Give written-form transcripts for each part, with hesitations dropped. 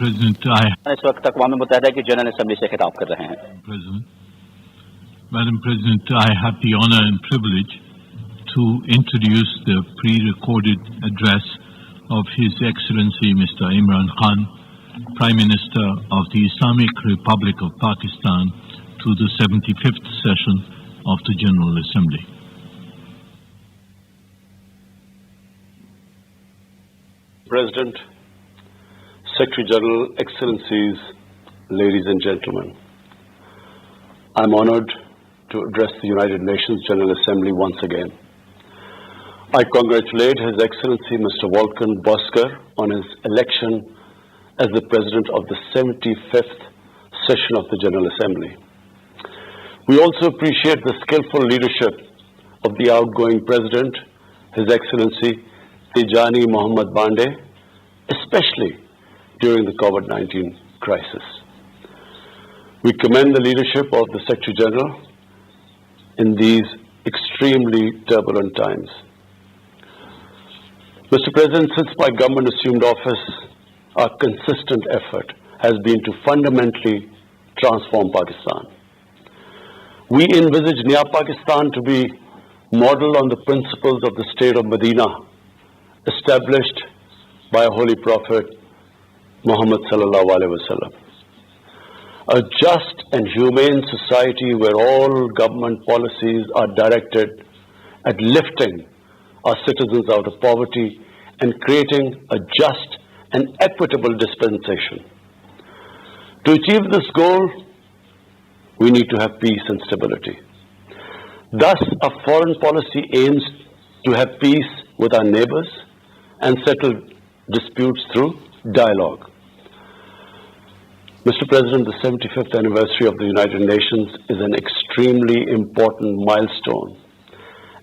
President, इस वक्त अक़वाम मुत्तहिदा की जनरल असेंबली से खिताब कर रहे हैं। Madam President, I have the honor and privilege to introduce the pre-recorded address of His Excellency Mr. Imran Khan, Prime Minister of the Islamic Republic of Pakistan, to the 75th session of the General Assembly. President, Secretary General, Excellencies, ladies and gentlemen, I'm honored to address the United Nations General Assembly once again. I congratulate His Excellency Mr. Volkan Bozkır on his election as the President of the 75th session of the General Assembly. We also appreciate the skillful leadership of the outgoing President, His Excellency Tijani Mohammad Bande, especially during the COVID-19 crisis. We commend the leadership of the Secretary General in these extremely turbulent times. Mr. President, since my government assumed office, our consistent effort has been to fundamentally transform Pakistan. We envisage Nya Pakistan to be modeled on the principles of the state of Medina, established by a holy prophet, Muhammad sallallahu alaihi wasallam. A just and humane society where all government policies are directed at lifting our citizens out of poverty and creating a just and equitable dispensation. To achieve this goal, we need to have peace and stability. Thus, our foreign policy aims to have peace with our neighbors and settle disputes through dialogue. Mr. President, the 75th anniversary of the United Nations is an extremely important milestone,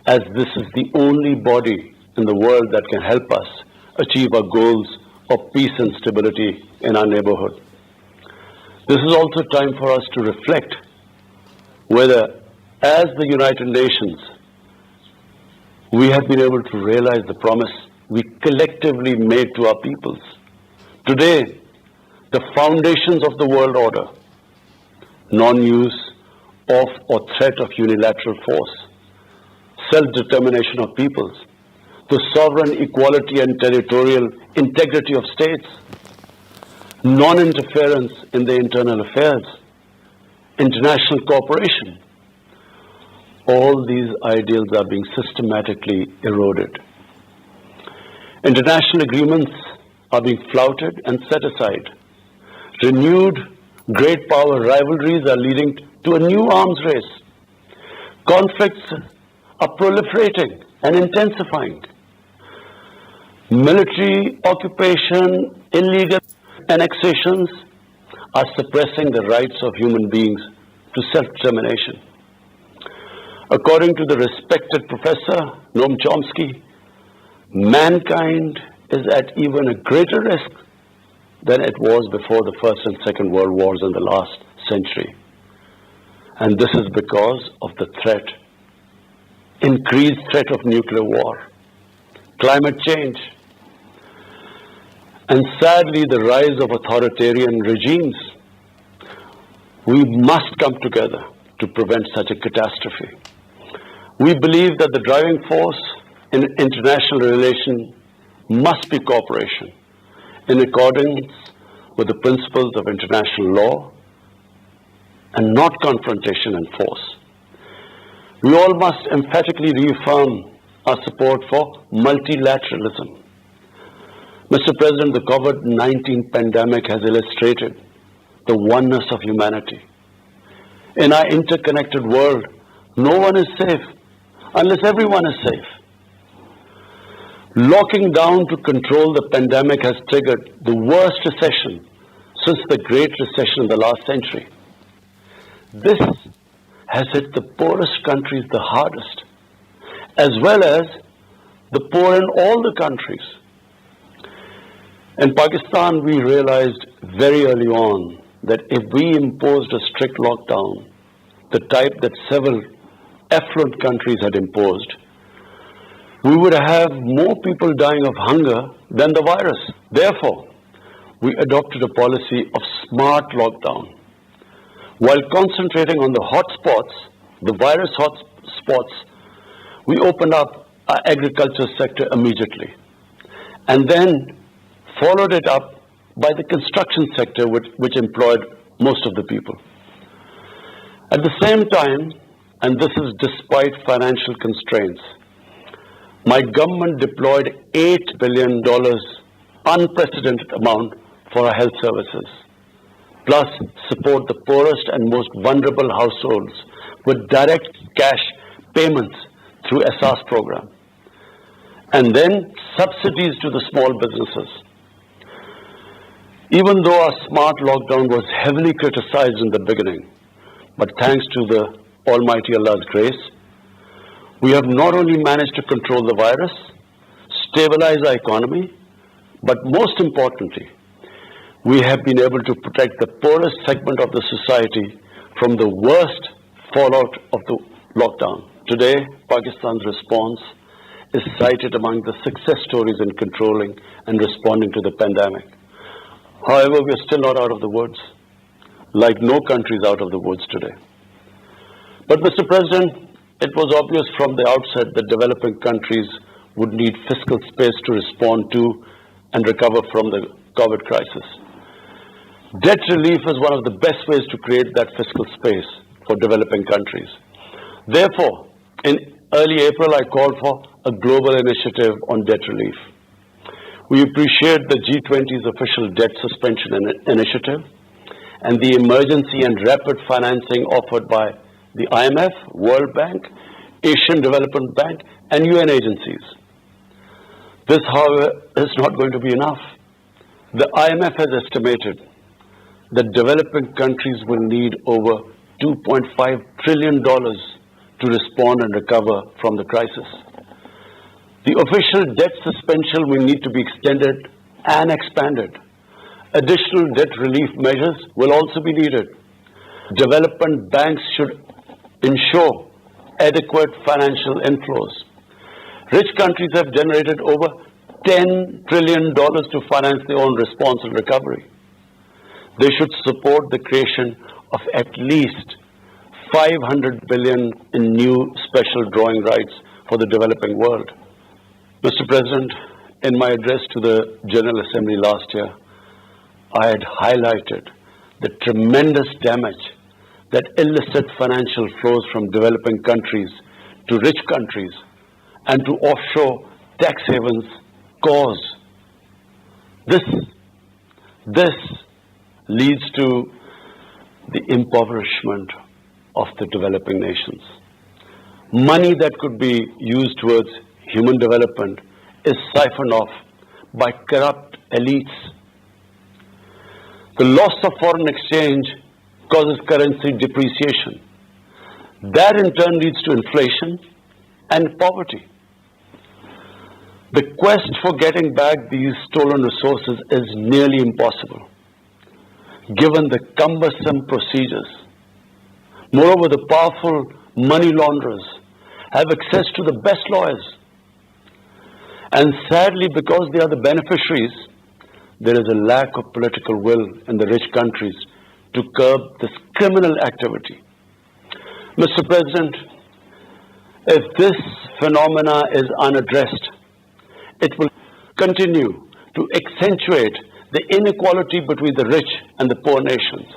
as this is the only body in the world that can help us achieve our goals of peace and stability in our neighborhood. This is also time for us to reflect whether, as the United Nations, we have been able to realize the promise we collectively made to our peoples. Today, the foundations of the world order, non-use of or threat of unilateral force, self-determination of peoples, the sovereign equality and territorial integrity of states, non-interference in their internal affairs, international cooperation, all these ideals are being systematically eroded. International agreements are being flouted and set aside. Renewed great power rivalries are leading to a new arms race. Conflicts are proliferating and intensifying. Military occupation, illegal annexations are suppressing the rights of human beings to self-determination. According to the respected Professor Noam Chomsky, mankind is at even a greater risk than it was before the First and Second World Wars in the last century. And this is because of the threat, increased threat of nuclear war, climate change, and sadly the rise of authoritarian regimes. We must come together to prevent such a catastrophe. We believe that the driving force in international relations must be cooperation, in accordance with the principles of international law and not confrontation and force. We all must emphatically reaffirm our support for multilateralism. Mr. President, the COVID-19 pandemic has illustrated the oneness of humanity. In our interconnected world, no one is safe unless everyone is safe. Locking down to control the pandemic has triggered the worst recession since the Great Recession in the last century. This has hit the poorest countries the hardest, as well as the poor in all the countries. In Pakistan, we realized very early on that if we imposed a strict lockdown, the type that several affluent countries had imposed, we would have more people dying of hunger than the virus. Therefore, we adopted a policy of smart lockdown. While concentrating on the hotspots, the virus hotspots, we opened up our agriculture sector immediately and then followed it up by the construction sector, which employed most of the people. At the same time, and this is despite financial constraints, my government deployed $8 billion, unprecedented amount, for our health services, plus support the poorest and most vulnerable households with direct cash payments through SARS program, and then subsidies to the small businesses. Even though our smart lockdown was heavily criticized in the beginning, but thanks to the Almighty Allah's grace, we have not only managed to control the virus, stabilize our economy, but most importantly, we have been able to protect the poorest segment of the society from the worst fallout of the lockdown. Today, Pakistan's response is cited among the success stories in controlling and responding to the pandemic. However, we are still not out of the woods, like no country is out of the woods today. But, Mr. President, it was obvious from the outset that developing countries would need fiscal space to respond to and recover from the COVID crisis. Debt relief is one of the best ways to create that fiscal space for developing countries. Therefore, in early April, I called for a global initiative on debt relief. We appreciate the G20's official debt suspension initiative and the emergency and rapid financing offered by the IMF, World Bank, Asian Development Bank, and UN agencies. This, however, is not going to be enough. The IMF has estimated that developing countries will need over $2.5 trillion to respond and recover from the crisis. The official debt suspension will need to be extended and expanded. Additional debt relief measures will also be needed. Development banks should ensure adequate financial inflows. Rich countries have generated over $10 trillion to finance their own response and recovery. They should support the creation of at least $500 billion in new special drawing rights for the developing world. Mr. President, in my address to the General Assembly last year, I had highlighted the tremendous damage that illicit financial flows from developing countries to rich countries and to offshore tax havens cause. This leads to the impoverishment of the developing nations. Money that could be used towards human development is siphoned off by corrupt elites. The loss of foreign exchange causes currency depreciation. That in turn leads to inflation and poverty. The quest for getting back these stolen resources is nearly impossible, given the cumbersome procedures. Moreover, the powerful money launderers have access to the best lawyers. And sadly, because they are the beneficiaries, there is a lack of political will in the rich countries to curb this criminal activity. Mr. President, if this phenomena is unaddressed, it will continue to accentuate the inequality between the rich and the poor nations,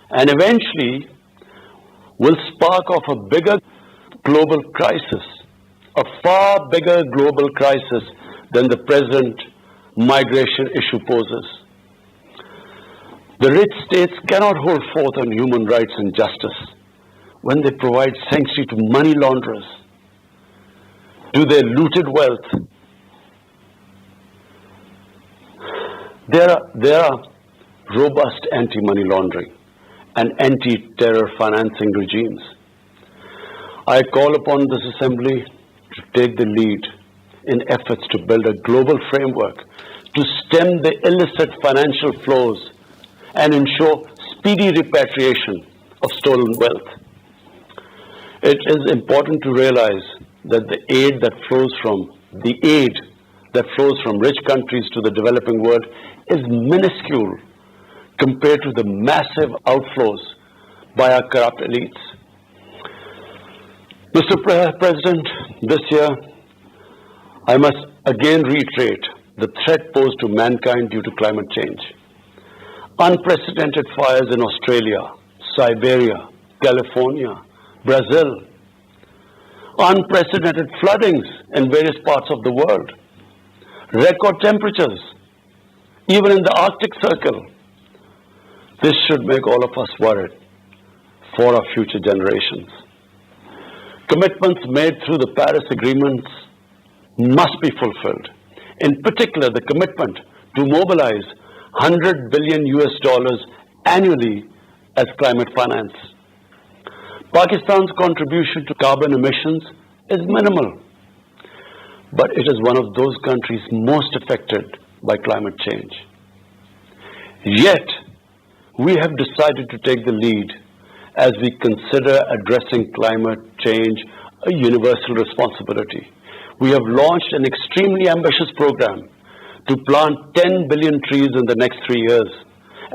and eventually will spark off a bigger global crisis, a far bigger global crisis than the present migration issue poses. The rich states cannot hold forth on human rights and justice when they provide sanctuary to money launderers, to their looted wealth. There are robust anti-money laundering and anti-terror financing regimes. I call upon this Assembly to take the lead in efforts to build a global framework to stem the illicit financial flows and ensure speedy repatriation of stolen wealth. It is important to realize that the aid that flows from rich countries to the developing world is minuscule compared to the massive outflows by our corrupt elites. Mr. President, this year, I must again reiterate the threat posed to mankind due to climate change. Unprecedented fires in Australia, Siberia, California, Brazil. Unprecedented floodings in various parts of the world. Record temperatures, even in the Arctic Circle. This should make all of us worried for our future generations. Commitments made through the Paris agreements must be fulfilled. In particular, the commitment to mobilize $100 billion annually as climate finance. Pakistan's contribution to carbon emissions is minimal, but it is one of those countries most affected by climate change. Yet, we have decided to take the lead as we consider addressing climate change a universal responsibility. We have launched an extremely ambitious program to plant 10 billion trees in the next 3 years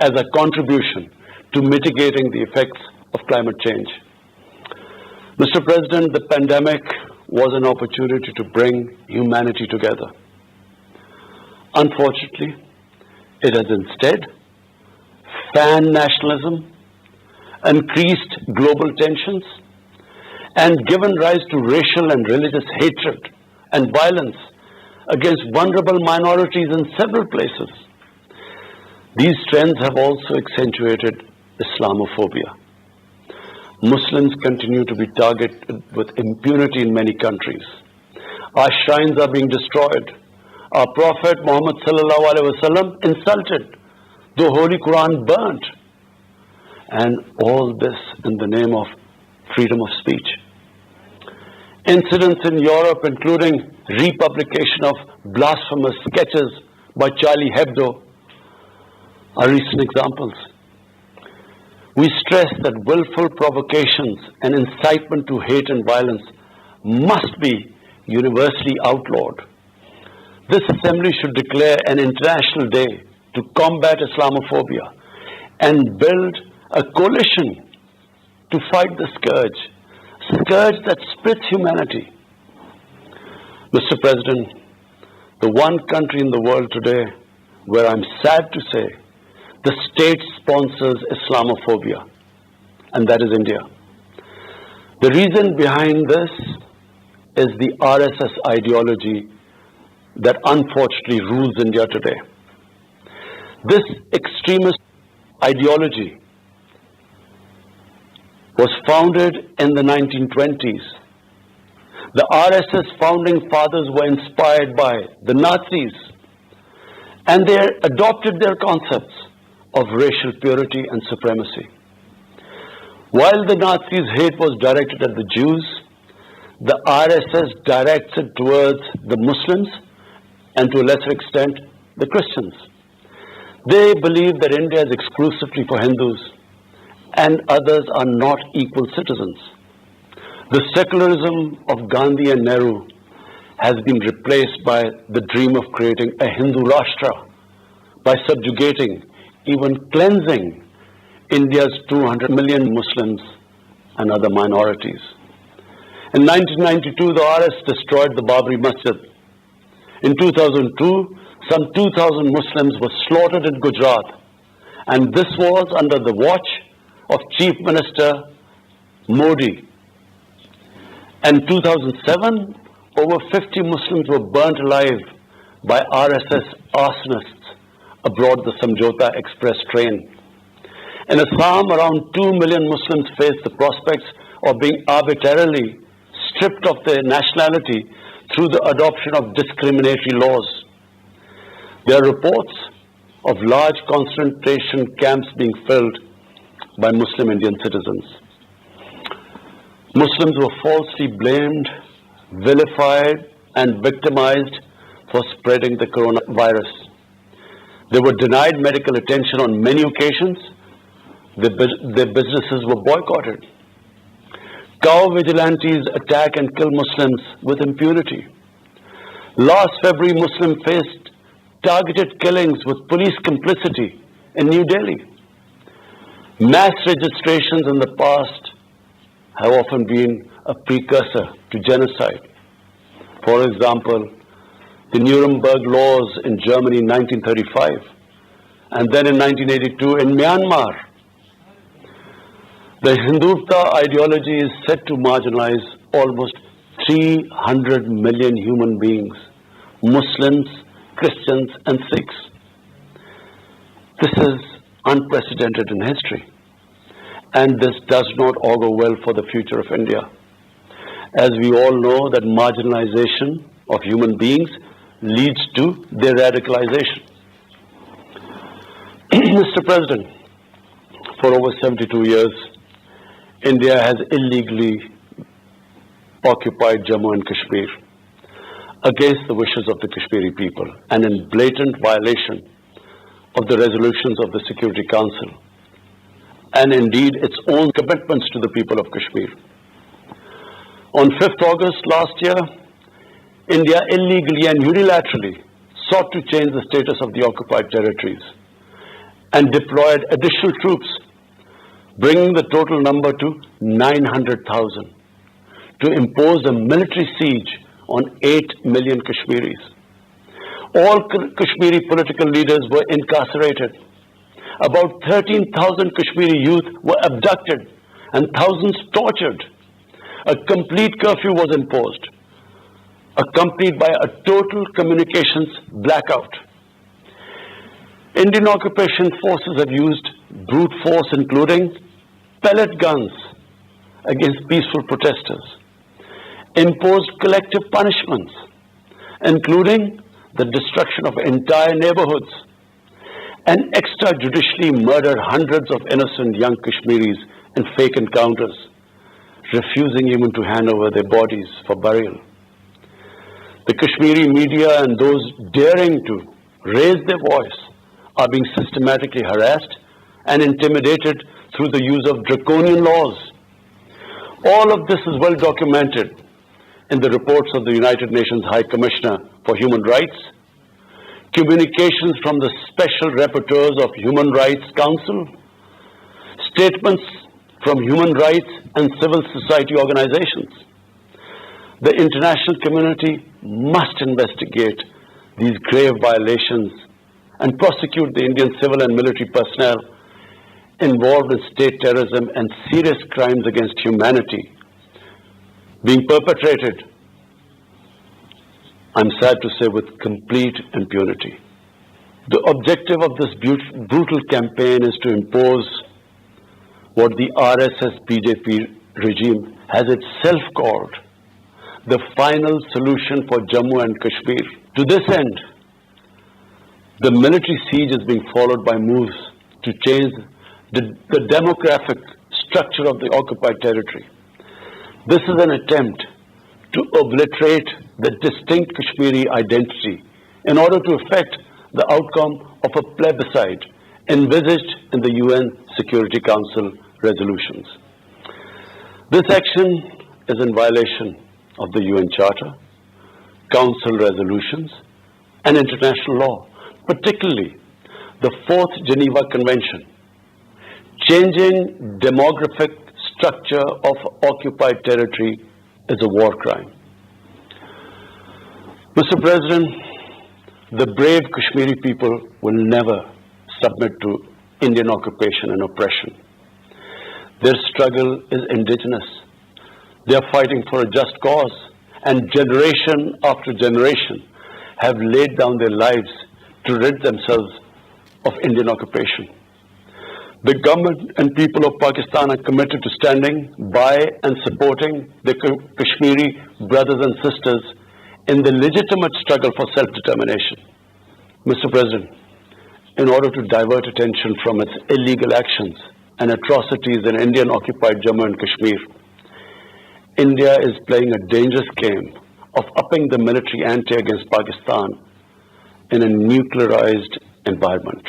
as a contribution to mitigating the effects of climate change. Mr. President, the pandemic was an opportunity to bring humanity together. Unfortunately, it has instead fanned nationalism, increased global tensions, and given rise to racial and religious hatred and violence against vulnerable minorities in several places. These trends have also accentuated Islamophobia. Muslims continue to be targeted with impunity in many countries. Our shrines are being destroyed. Our Prophet Muhammad sallallahu alaihi wasallam insulted. The Holy Quran burnt. And all this in the name of freedom of speech. Incidents in Europe, including republication of blasphemous sketches by Charlie Hebdo, are recent examples. We stress that willful provocations and incitement to hate and violence must be universally outlawed. This assembly should declare an international day to combat Islamophobia and build a coalition to fight the scourge that splits humanity. Mr. President, the one country in the world today where I'm sad to say the state sponsors Islamophobia, and that is India. The reason behind this is the RSS ideology that unfortunately rules India today. This extremist ideology was founded in the 1920s. The RSS founding fathers were inspired by the Nazis, and they adopted their concepts of racial purity and supremacy. While the Nazis' hate was directed at the Jews, the RSS directs it towards the Muslims and to a lesser extent the Christians. They believe that India is exclusively for Hindus and others are not equal citizens. The secularism of Gandhi and Nehru has been replaced by the dream of creating a Hindu Rashtra by subjugating, even cleansing, India's 200 million Muslims and other minorities. In 1992, the RS destroyed the Babri Masjid. In 2002, some 2,000 Muslims were slaughtered in Gujarat, and this was under the watch of Chief Minister Modi. In 2007, over 50 Muslims were burnt alive by RSS arsonists aboard the Samjhota Express train. In Assam, around 2 million Muslims face the prospects of being arbitrarily stripped of their nationality through the adoption of discriminatory laws. There are reports of large concentration camps being filled by Muslim Indian citizens. Muslims were falsely blamed, vilified, and victimized for spreading the coronavirus. They were denied medical attention on many occasions. Their businesses were boycotted. Cow vigilantes attack and kill Muslims with impunity. Last February, Muslims faced targeted killings with police complicity in New Delhi. Mass registrations in the past have often been a precursor to genocide. For example, the Nuremberg laws in Germany in 1935, and then in 1982 in Myanmar. The Hindutva ideology is set to marginalize almost 300 million human beings, Muslims, Christians, and Sikhs. This is unprecedented in history, and this does not augur well for the future of India. As we all know, that marginalization of human beings leads to their radicalization. Mr. President, for over 72 years, India has illegally occupied Jammu and Kashmir against the wishes of the Kashmiri people and in blatant violation of the resolutions of the Security Council and indeed its own commitments to the people of Kashmir. On 5th August last year, India illegally and unilaterally sought to change the status of the occupied territories and deployed additional troops, bringing the total number to 900,000, to impose a military siege on 8 million Kashmiris. All Kashmiri political leaders were incarcerated. About 13,000 Kashmiri youth were abducted and thousands tortured. A complete curfew was imposed, accompanied by a total communications blackout. Indian occupation forces have used brute force, including pellet guns against peaceful protesters, imposed collective punishments, including the destruction of entire neighborhoods, and extrajudicially murdered hundreds of innocent young Kashmiris in fake encounters, refusing even to hand over their bodies for burial. The Kashmiri media and those daring to raise their voice are being systematically harassed and intimidated through the use of draconian laws. All of this is well documented in the reports of the United Nations High Commissioner for Human Rights, communications from the Special Rapporteurs of Human Rights Council, statements from human rights and civil society organizations. The international community must investigate these grave violations and prosecute the Indian civil and military personnel involved in state terrorism and serious crimes against humanity being perpetrated, I'm sad to say, with complete impunity. The objective of this brutal campaign is to impose what the RSS-BJP regime has itself called the final solution for Jammu and Kashmir. To this end, the military siege is being followed by moves to change the demographic structure of the occupied territory. This is an attempt to obliterate the distinct Kashmiri identity in order to effect the outcome of a plebiscite envisaged in the UN Security Council resolutions. This action is in violation of the UN Charter, Council resolutions, and international law, particularly the 4th Geneva Convention. Changing demographic structure of occupied territory is a war crime. Mr. President, the brave Kashmiri people will never submit to Indian occupation and oppression. Their struggle is indigenous. They are fighting for a just cause, and generation after generation have laid down their lives to rid themselves of Indian occupation. The government and people of Pakistan are committed to standing by and supporting the Kashmiri brothers and sisters in the legitimate struggle for self-determination. Mr. President, in order to divert attention from its illegal actions and atrocities in Indian-occupied Jammu and Kashmir, India is playing a dangerous game of upping the military ante against Pakistan in a nuclearized environment.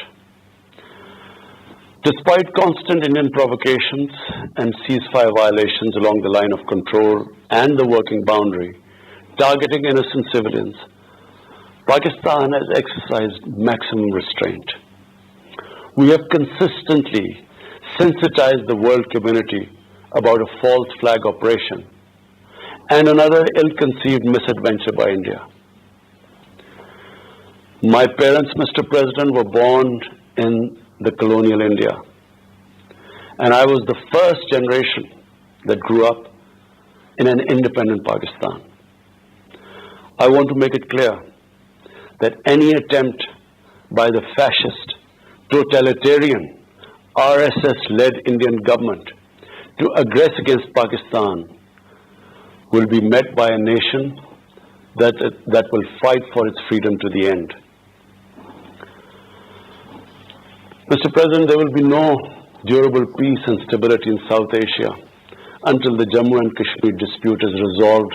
Despite constant Indian provocations and ceasefire violations along the line of control and the working boundary, targeting innocent civilians, Pakistan has exercised maximum restraint. We have consistently sensitized the world community about a false flag operation and another ill-conceived misadventure by India. My parents, Mr. President, were born in the colonial India, and I was the first generation that grew up in an independent Pakistan. I want to make it clear that any attempt by the fascist, totalitarian, RSS-led Indian government to aggress against Pakistan will be met by a nation that will fight for its freedom to the end. Mr. President, there will be no durable peace and stability in South Asia until the Jammu and Kashmir dispute is resolved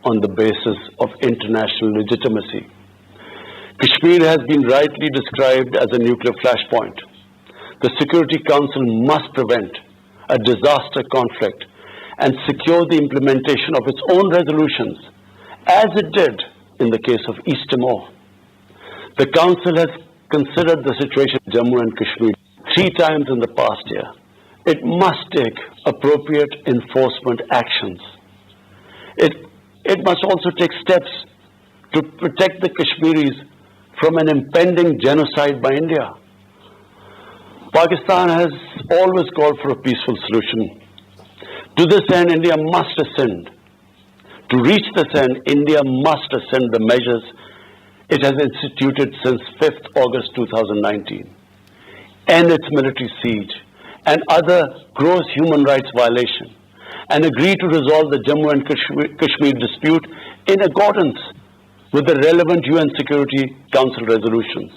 on the basis of international legitimacy. Kashmir has been rightly described as a nuclear flashpoint. The Security Council must prevent a disaster conflict and secure the implementation of its own resolutions, as it did in the case of East Timor. The Council has considered the situation in Jammu and Kashmir 3 times in the past year. It must take appropriate enforcement actions. It must also take steps to protect the Kashmiris from an impending genocide by India. Pakistan has always called for a peaceful solution. To this end, India must ascend. To reach this end, India must ascend the measures it has instituted since 5th August 2019, end its military siege and other gross human rights violations, and agree to resolve the Jammu and Kashmir dispute in accordance with the relevant UN Security Council resolutions,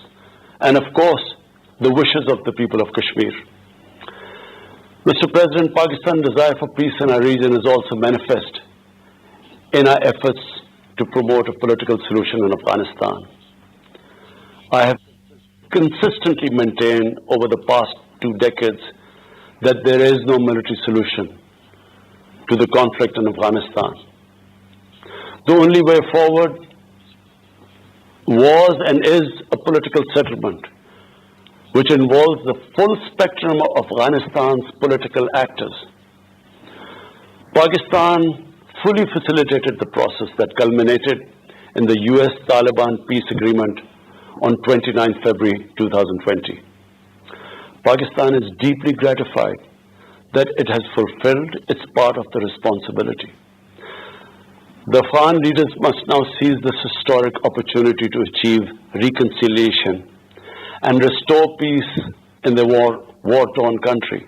and of course, the wishes of the people of Kashmir. Mr. President, Pakistan's desire for peace in our region is also manifest in our efforts to promote a political solution in Afghanistan. I have consistently maintained over the past 2 decades that there is no military solution to the conflict in Afghanistan. The only way forward was and is a political settlement which involves the full spectrum of Afghanistan's political actors. Pakistan fully facilitated the process that culminated in the US-Taliban peace agreement on 29 February 2020. Pakistan is deeply gratified that it has fulfilled its part of the responsibility. The Afghan leaders must now seize this historic opportunity to achieve reconciliation and restore peace in the war-torn country.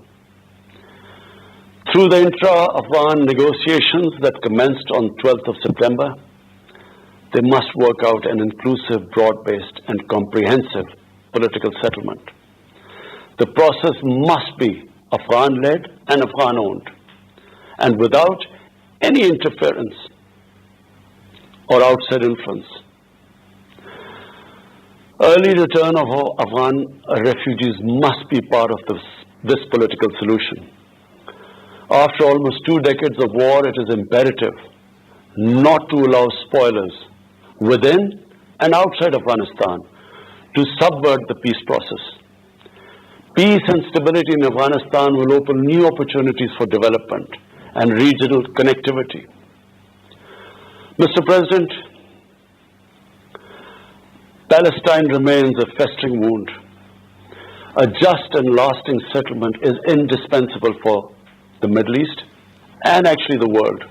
Through the intra-Afghan negotiations that commenced on 12th of September, they must work out an inclusive, broad-based and comprehensive political settlement. The process must be Afghan-led and Afghan-owned, and without any interference or outside influence. Early return of Afghan refugees must be part of this political solution. After almost 2 decades of war, it is imperative not to allow spoilers within and outside Afghanistan to subvert the peace process. Peace and stability in Afghanistan will open new opportunities for development and regional connectivity. Mr. President, Palestine remains a festering wound. A just and lasting settlement is indispensable for the Middle East and actually the world.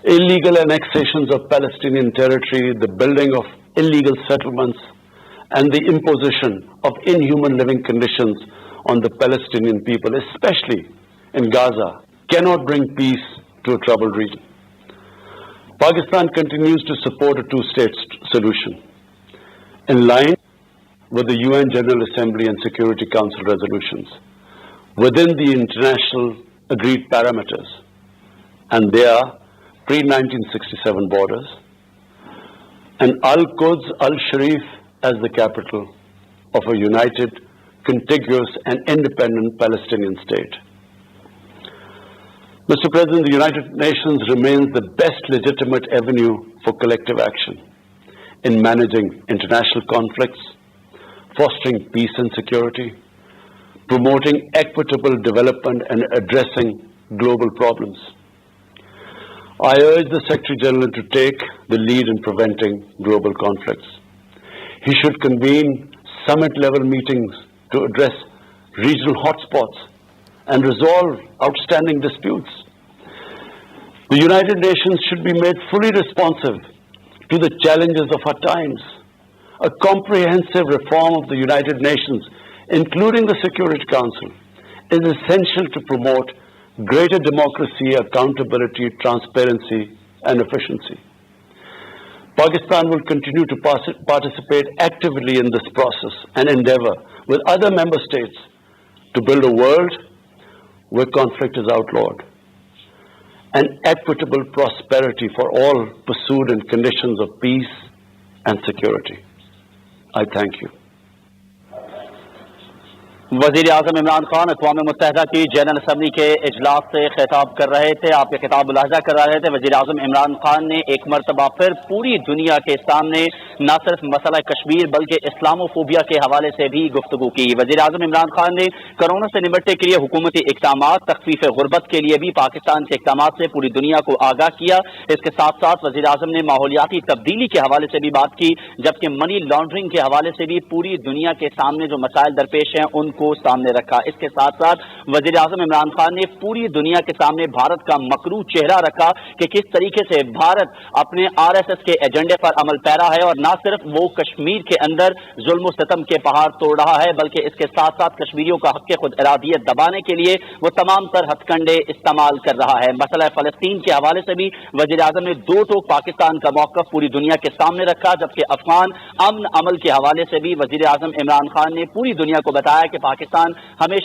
Illegal annexations of Palestinian territory, the building of illegal settlements, and the imposition of inhuman living conditions on the Palestinian people, especially in Gaza, cannot bring peace to a troubled region. Pakistan continues to support a 2-state solution in line with the UN General Assembly and Security Council resolutions within the international agreed parameters, and they are pre-1967 borders and Al-Quds Al-Sharif as the capital of a united, contiguous and independent Palestinian state. Mr. President, the United Nations remains the best legitimate avenue for collective action. in managing international conflicts, fostering peace and security, promoting equitable development and addressing global problems. I urge the Secretary General to take the lead in preventing global conflicts. He should convene summit-level meetings to address regional hotspots and resolve outstanding disputes. The United Nations should be made fully responsive to the challenges of our times. A comprehensive reform of the United Nations, including the Security Council, is essential to promote greater democracy, accountability, transparency, and efficiency. Pakistan will continue to participate actively in this process and endeavor with other member states to build a world where conflict is outlawed and equitable prosperity for all pursued in conditions of peace and security. I thank you. वज़ीर आज़म इमरान खान अक़वाम मुत्तहिदा की general assembly के इजलास से खिताब कर रहे थे। आपके खिताब मुलाहजा कर रहे थे। वज़ीर आज़म इमरान खान ने एक मरतबा फिर पूरी दुनिया के सामने न सिर्फ मसला कश्मीर बल्कि इस्लामोफोबिया के हवाले से भी गुफ्तगू की। वज़ीर आज़म इमरान खान ने कोरोना से निपटने के लिए हुकूमती इक़दामात, तख़फ़ीफ़ गुरबत के लिए भी पाकिस्तान के इक़दामात से पूरी दुनिया को आगाह किया। इसके साथ साथ वज़ीर आज़म ने माहौलियाती तब्दीली के हवाले से भी बात की, जबकि मनी लॉन्ड्रिंग के हवाले से भी पूरी दुनिया के सामने जो मसाइल दरपेश हैं उनको सामने रखा। इसके साथ साथ वज़ीर आज़म इमरान खान ने पूरी दुनिया के सामने भारत का मकरू चेहरा रखा कि किस तरीके से भारत अपने RSS के एजेंडे पर अमल पैरा है और न सिर्फ वो कश्मीर के अंदर जुल्म सितम के पहाड़ तोड़ रहा है बल्कि इसके साथ साथ कश्मीरियों का हक़ खुद इरादियत दबाने के लिए वो तमाम तर हथकंडे इस्तेमाल कर रहा है। मसला फ़लस्तीन के हवाले से भी वज़ीर आज़म ने दो टोक पाकिस्तान का मौक़िफ़ पूरी दुनिया के सामने रखा, जबकि अफ़गान अमन अमल के हवाले से भी वज़ीर आज़म इमरान खान ने पूरी दुनिया को बताया कि पाकिस्तान हमेशा